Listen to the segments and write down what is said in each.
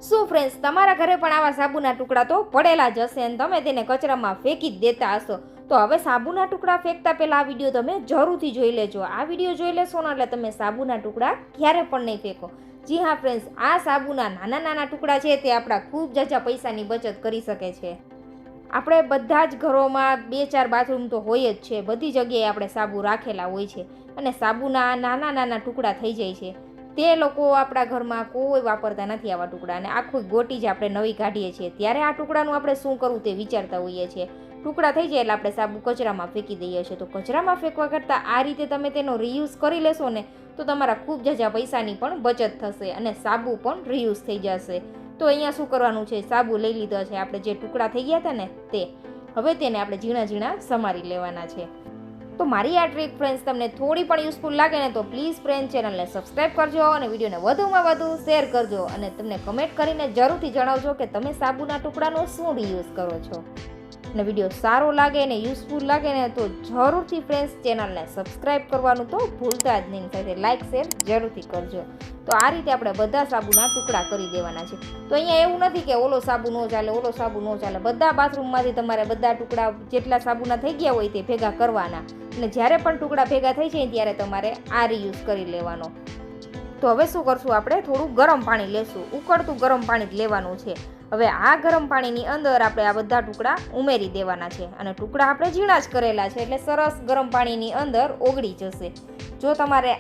શું ફ્રેન્ડ્સ, તમારા ઘરે પણ આવા સાબુના ટુકડા તો પડેલા જ હશે અને તમે તેને કચરામાં ફેંકી જ દેતા હશો. તો હવે સાબુના ટુકડા ફેંકતા પહેલા આ વિડીયો તમે જરૂરથી જોઈ લેજો. આ વિડીયો જોઈ લેશો ને એટલે તમે સાબુના ટુકડા ક્યારે પણ નહીં ફેંકો. જી હા ફ્રેન્ડ્સ, આ સાબુના નાના નાના ટુકડા છે તે આપણા ખૂબ જાજા પૈસાની બચત કરી શકે છે. આપણે બધા જ ઘરોમાં 2-4 બાથરૂમ તો હોય જ છે. બધી જગ્યાએ આપણે સાબુ રાખેલા હોય છે અને સાબુના નાના નાના ટુકડા થઈ જાય છે. તે લોકો આપણા ઘરમાં કોઈ વાપરતા નથી આવા ટુકડા, અને આખું ગોટી જ આપણે નવી કાઢીએ છીએ. ત્યારે આ ટુકડાનું આપણે શું કરવું તે વિચારતા હોઈએ છીએ. ટુકડા થઈ જાય એટલે આપણે સાબુ કચરામાં ફેંકી દઈએ છીએ. તો કચરામાં ફેંકવા કરતાં આ રીતે તમે તેનો રીયુઝ કરી લેશો ને તો તમારા ખૂબ જાજા પૈસાની પણ બચત થશે અને સાબુ પણ રીયુઝ થઈ જશે. તો અહીંયા શું કરવાનું છે, સાબુ લઈ લીધો છે આપણે, જે ટુકડા થઈ ગયા હતા ને તે. હવે તેને આપણે ઝીણા ઝીણા સમારી લેવાના છે. તો મારી આ ટ્રીક ફ્રેન્ડ્સ તમને થોડી પણ યુઝફુલ લાગે ને તો પ્લીઝ ફ્રેન્ડ ચેનલને સબસ્ક્રાઈબ કરજો અને વિડીયોને વધુમાં વધુ શેર કરજો, અને તમને કમેન્ટ કરીને જરૂરથી જણાવજો કે તમે સાબુના ટુકડાનો શું રીયુઝ કરો છો. અને વિડીયો સારો લાગે ને યુઝફુલ લાગે ને તો જરૂરથી ફ્રેન્ડ્સ ચેનલને સબસ્ક્રાઈબ કરવાનું તો ભૂલતા જ નહીં. સાથે લાઇક શેર જરૂરથી કરજો. તો આ રીતે આપણે બધા સાબુના ટુકડા કરી દેવાના છે. તો અહીંયા એવું નથી કે ઓલો સાબુ ન ચાલે, ઓલો સાબુ ન ચાલે. બધા બાથરૂમમાંથી તમારે બધા ટુકડા જેટલા સાબુના થઈ ગયા હોય તે ભેગા કરવાના, અને જ્યારે પણ ટુકડા ભેગા થઈ જાય ત્યારે તમારે આ રીયુઝ કરી લેવાનો. તો હવે શું કરશું, આપણે થોડું ગરમ પાણી લેશું. ઉકળતું ગરમ પાણી જ લેવાનું છે. હવે આ ગરમ પાણીની અંદર આપણે આ બધા ટુકડા ઉમેરી દેવાના છે, અને ટુકડા આપણે ઝીણા જ કરેલા છે એટલે સરસ ગરમ પાણીની અંદર ઓગળી જશે. જો તમારે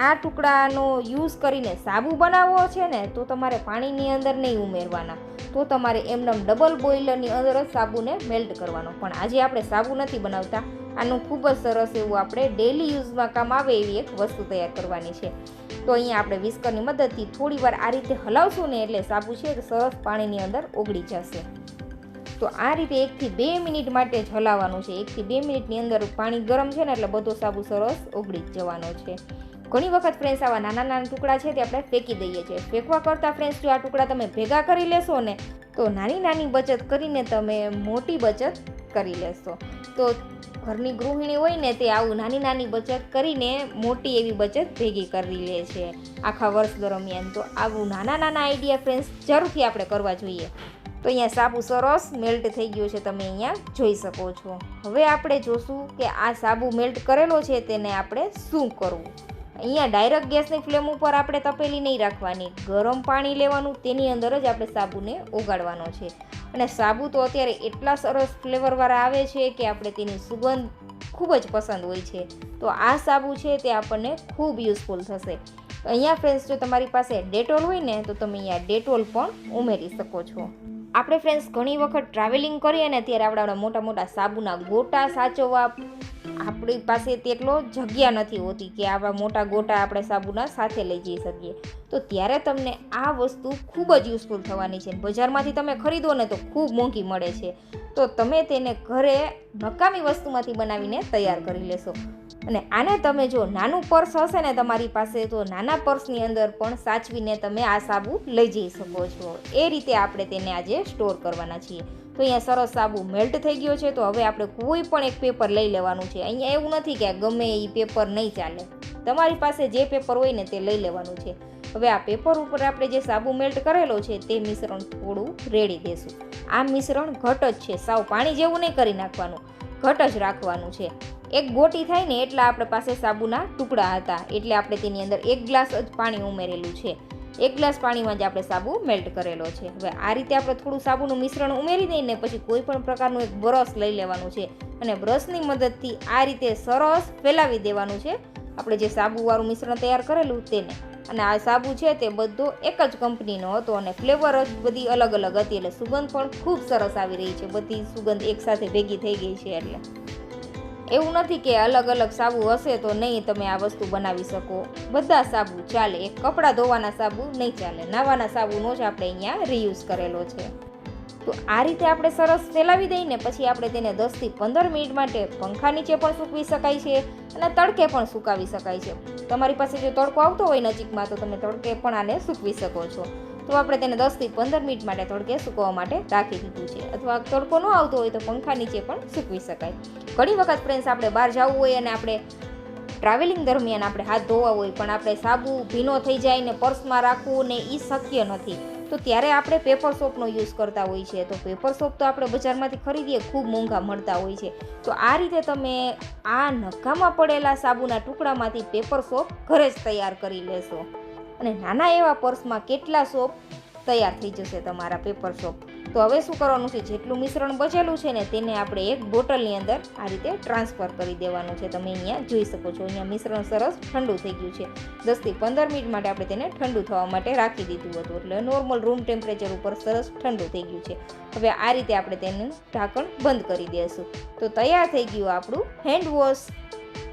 આ ટુકડાનો યુઝ કરીને સાબુ બનાવવો છે ને તો તમારે પાણીની અંદર નહીં ઉમેરવાના. તો તમારે એમનેમ ડબલ બોઇલરની અંદર જ સાબુને મેલ્ટ કરવાનો. પણ આજે આપણે સાબુ નથી બનાવતા, આનું ખૂબ જ સરસ એવું આપણે ડેલી યુઝમાં કામ આવે એવી એક વસ્તુ તૈયાર કરવાની છે. તો અહીંયા આપણે વિસ્કરની મદદથી થોડી વાર આ રીતે હલાવશું ને એટલે સાબુ છે તો સરસ પાણીની અંદર ઓગળી જશે. તો આ રીતે 1 થી 2 મિનિટ માટે જ હલાવવાનું છે. 1 થી 2 મિનિટની અંદર પાણી ગરમ છે ને એટલે બધો સાબુ સરસ ઓગળી જ જવાનો છે. ઘણી વખત ફ્રેન્ડ્સ આવા નાના નાના ટુકડા છે તે આપણે ફેંકી દઈએ છીએ. ફેંકવા કરતાં ફ્રેન્ડ્સ જો આ ટુકડા તમે ભેગા કરી લેશો ને તો નાની નાની બચત કરીને તમે મોટી બચત કરી લેશો. તો ઘરની ગૃહિણી હોય ને તે આવું નાની નાની બચત કરીને મોટી એવી બચત ભેગી કરી લે છે આખા વર્ષ દરમિયાન. તો આવું નાના નાના આઈડિયા ફ્રેન્ડ્સ જરૂરથી આપણે કરવા જોઈએ. તો અહીંયા સાબુ સરસ મેલ્ટ થઈ ગયો છે, તમે અહીંયા જોઈ શકો છો. હવે આપણે જોશું કે આ સાબુ મેલ્ટ કરેલો છે તેને આપણે શું કરવું. અહીંયા ડાયરેક્ટ ગેસની ફ્લેમ ઉપર આપણે તપેલી નહીં રાખવાની. ગરમ પાણી લેવાનું, તેની અંદર જ આપણે સાબુને ઓગાળવાનો છે. અને સાબુ તો અત્યારે એટલા સરસ ફ્લેવરવાળા આવે છે કે આપણે તેની સુગંધ ખૂબ જ પસંદ હોય છે. તો આ સાબુ છે તે આપણને ખૂબ યુઝફુલ થશે. અહીંયા ફ્રેન્ડ્સ જો તમારી પાસે ડેટોલ હોય ને તો તમે અહીંયા ડેટોલ પણ ઉમેરી શકો છો. આપણે ફ્રેન્ડ્સ ઘણી વખત ટ્રાવેલિંગ કરીએ ને ત્યારે આપણા મોટા મોટા સાબુના ગોટા સાચવવા આપણી પાસે તેટલો જગ્યા નથી હોતી કે આવા મોટા ગોટા આપણે સાબુના સાથે લઈ જઈ શકીએ. તો ત્યારે તમને આ વસ્તુ ખૂબ જ યુઝફુલ થવાની છે. બજારમાંથી તમે ખરીદો ને તો ખૂબ મોંઘી મળે છે. તો તમે તેને ઘરે નકામી વસ્તુમાંથી બનાવીને તૈયાર કરી લેશો. અને આને તમે જો નાનું પર્સ હશે ને તમારી પાસે તો નાના પર્સની અંદર પણ સાચવીને તમે આ સાબુ લઈ જઈ શકો છો. એ રીતે આપણે તેને આજે સ્ટોર કરવાના છીએ. તો અહીંયા સરસ સાબુ મેલ્ટ થઈ ગયો છે. તો હવે આપણે કોઈ પણ એક પેપર લઈ લેવાનું છે. અહીંયા એવું નથી કે ગમે એ પેપર નહીં ચાલે, તમારી પાસે જે પેપર હોય ને તે લઈ લેવાનું છે. હવે આ પેપર ઉપર આપણે જે સાબુ મેલ્ટ કરેલો છે તે મિશ્રણ થોડું રેડી દેશું. આ મિશ્રણ ઘટ જ છે, સાવ પાણી જેવું નહીં કરી નાખવાનું, ઘટ જ રાખવાનું છે. એક ગોટી થાય ને એટલા આપણે પાસે સાબુના ટુકડા હતા એટલે આપણે તેની અંદર 1 ગ્લાસ જ પાણી ઉમેરેલું છે. 1 ગ્લાસ પાણીમાં જ આપણે સાબુ મેલ્ટ કરેલો છે. હવે આ રીતે આપણે થોડું સાબુનું મિશ્રણ ઉમેરી દઈને પછી કોઈ પણ પ્રકારનું એક બ્રશ લઈ લેવાનું છે અને બ્રશની મદદથી આ રીતે સરસ ફેલાવી દેવાનું છે આપણે જે સાબુવાળું મિશ્રણ તૈયાર કરેલું તેને. અને આ સાબુ છે તે બધો એક જ કંપનીનો હતો અને ફ્લેવર જ બધી અલગ અલગ હતી એટલે સુગંધ પણ ખૂબ સરસ આવી રહી છે. બધી સુગંધ એકસાથે ભેગી થઈ ગઈ છે. એટલે એવું નથી કે અલગ અલગ સાબુ હશે તો નહીં તમે આ વસ્તુ બનાવી શકો. બધા સાબુ ચાલે, એક કપડાં ધોવાના સાબુ નહીં ચાલે, નાવાના સાબુનો જ આપણે અહીંયા રીયુઝ કરેલો છે. તો આ રીતે આપણે સરસ ફેલાવી દઈને પછી આપણે તેને 10 થી 15 મિનિટ માટે પંખા નીચે પણ સૂકવી શકાય છે અને તડકે પણ સુકાવી શકાય છે. તમારી પાસે જો તડકો આવતો હોય નજીકમાં તો તમે તડકે પણ આને સૂકવી શકો છો. તો આપણે તેને 10 થી 15 મિનિટ માટે તડકે સૂકવવા માટે રાખી દીધું છે. અથવા તડકો ન આવતો હોય તો પંખા નીચે પણ સૂકવી શકાય. ઘણી વખત ફ્રેન્ડ્સ આપણે બહાર જવું હોય અને આપણે ટ્રાવેલિંગ દરમિયાન આપણે હાથ ધોવા હોય પણ આપણે સાબુ ભીનો થઈ જાય ને પર્સમાં રાખવું ને એ શક્ય નથી. તો ત્યારે આપણે પેપર સોપનો યુઝ કરતા હોઈએ છીએ. તો પેપર સોપ તો આપણે બજારમાંથી ખરીદીએ ખૂબ મોંઘા મળતા હોય છે. તો આ રીતે તમે આ નકામા પડેલા સાબુના ટુકડામાંથી પેપર સોપ ઘરે જ તૈયાર કરી લેશો અને નાના એવા પર્સમાં કેટલા સોપ તૈયાર થઈ જશે તમારા પેપર સોપ. તો હવે શું કરવાનું છે, જેટલું મિશ્રણ બચેલું છે ને તેને આપણે એક બોટલની અંદર આ રીતે ટ્રાન્સફર કરી દેવાનું છે. તમે અહીંયા જોઈ શકો છો, અહીંયા મિશ્રણ સરસ ઠંડુ થઈ ગયું છે. 10 થી 15 મિનિટ માટે આપણે તેને ઠંડુ થવા માટે રાખી દીધું હતું, એટલે નોર્મલ રૂમ ટેમ્પરેચર ઉપર સરસ ઠંડુ થઈ ગયું છે. હવે આ રીતે આપણે તેનું ઢાંકણ બંધ કરી દઈશું. તો તૈયાર થઈ ગયું આપણું હેન્ડ વોશ.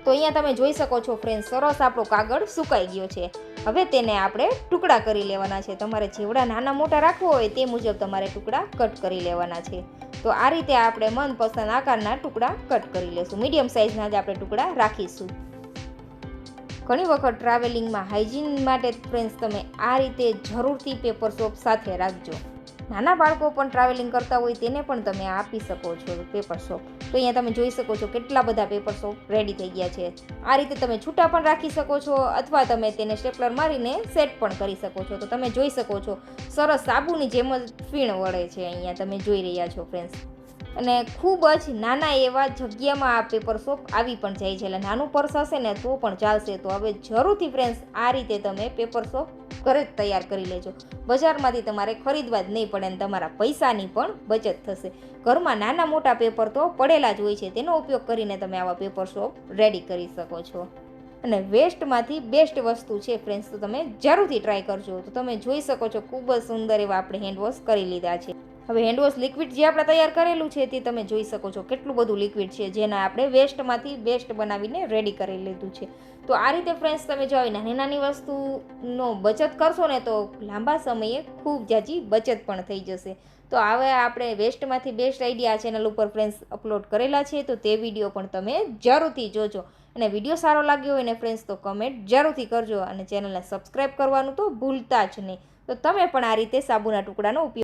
તો અહીંયા તમે જોઈ શકો છો ફ્રેન્ડ, સરસ આપણો કાગળ સુકાઈ ગયો છે. હવે તેને આપણે ટુકડા કરી લેવાના છે. તમારે જેવડા નાના મોટા રાખવો હોય તે મુજબ તમારે ટુકડા કટ કરી લેવાના છે. તો આ રીતે આપણે મનપસંદ આકારના ટુકડા કટ કરી લેશું. મીડિયમ સાઇઝના જ આપણે ટુકડા રાખીશું. ઘણી વખત ટ્રાવેલિંગમાં હાઇજીન માટે ફ્રેન્ડ્સ તમે આ રીતે જરૂરથી પેપર સોપ સાથે રાખજો. નાના બાળકો પણ ટ્રાવેલિંગ કરતા હોય તેને પણ તમે આપી શકો છો પેપર સોપ. તો અહીંયા તમે જોઈ શકો છો કેટલા બધા પેપર સોપ રેડી થઈ ગયા છે. આ રીતે તમે છૂટા પણ રાખી શકો છો અથવા તમે તેને સ્ટેપલર મારીને સેટ પણ કરી શકો છો. તો તમે જોઈ શકો છો સરસ સાબુની જેમ જ ફીણ વળે છે. અહીંયા તમે જોઈ રહ્યા છો ફ્રેન્ડ્સ, અને ખૂબ જ નાના એવા જગ્યામાં આ પેપર સોપ આવી પણ જાય છે. એટલે નાનું પર્સ હશે ને તો પણ ચાલશે. તો હવે જરૂરથી ફ્રેન્ડ્સ આ રીતે તમે પેપર સોપ ઘરે જ તૈયાર કરી લેજો. બજારમાંથી તમારે ખરીદવા જ નહીં પડે અને તમારા પૈસાની પણ બચત થશે. ઘરમાં નાના મોટા પેપર તો પડેલા જ હોય છે, તેનો ઉપયોગ કરીને તમે આવા પેપર સોપ રેડી કરી શકો છો. અને વેસ્ટમાંથી બેસ્ટ વસ્તુ છે ફ્રેન્ડ્સ, તો તમે જરૂરથી ટ્રાય કરજો. તો તમે જોઈ શકો છો ખૂબ જ સુંદર એવા આપણે હેન્ડવોશ કરી લીધા છે. હવે હેન્ડવોશ લિક્વિડ જે આપણે તૈયાર કરેલું છે તે તમે જોઈ શકો છો કેટલું બધું લિક્વિડ છે, જેને આપણે વેસ્ટમાંથી બેસ્ટ બનાવીને રેડી કરી લીધું છે. તો આ રીતે ફ્રેન્ડ્સ તમે જો આવી નાની નાની વસ્તુનો બચત કરશો ને તો લાંબા સમયે ખૂબ જાજી બચત પણ થઈ જશે. તો હવે આપણે વેસ્ટમાંથી બેસ્ટ આઈડિયા ચેનલ ઉપર ફ્રેન્ડ્સ અપલોડ કરેલા છે, તો તે વિડીયો પણ તમે જરૂરથી જોજો. અને વિડીયો સારો લાગ્યો હોય ને ફ્રેન્ડ્સ તો કમેન્ટ જરૂરથી કરજો અને ચેનલને સબસ્ક્રાઈબ કરવાનું તો ભૂલતા જ નહીં. તો તમે પણ આ રીતે સાબુના ટુકડાનો ઉપયોગ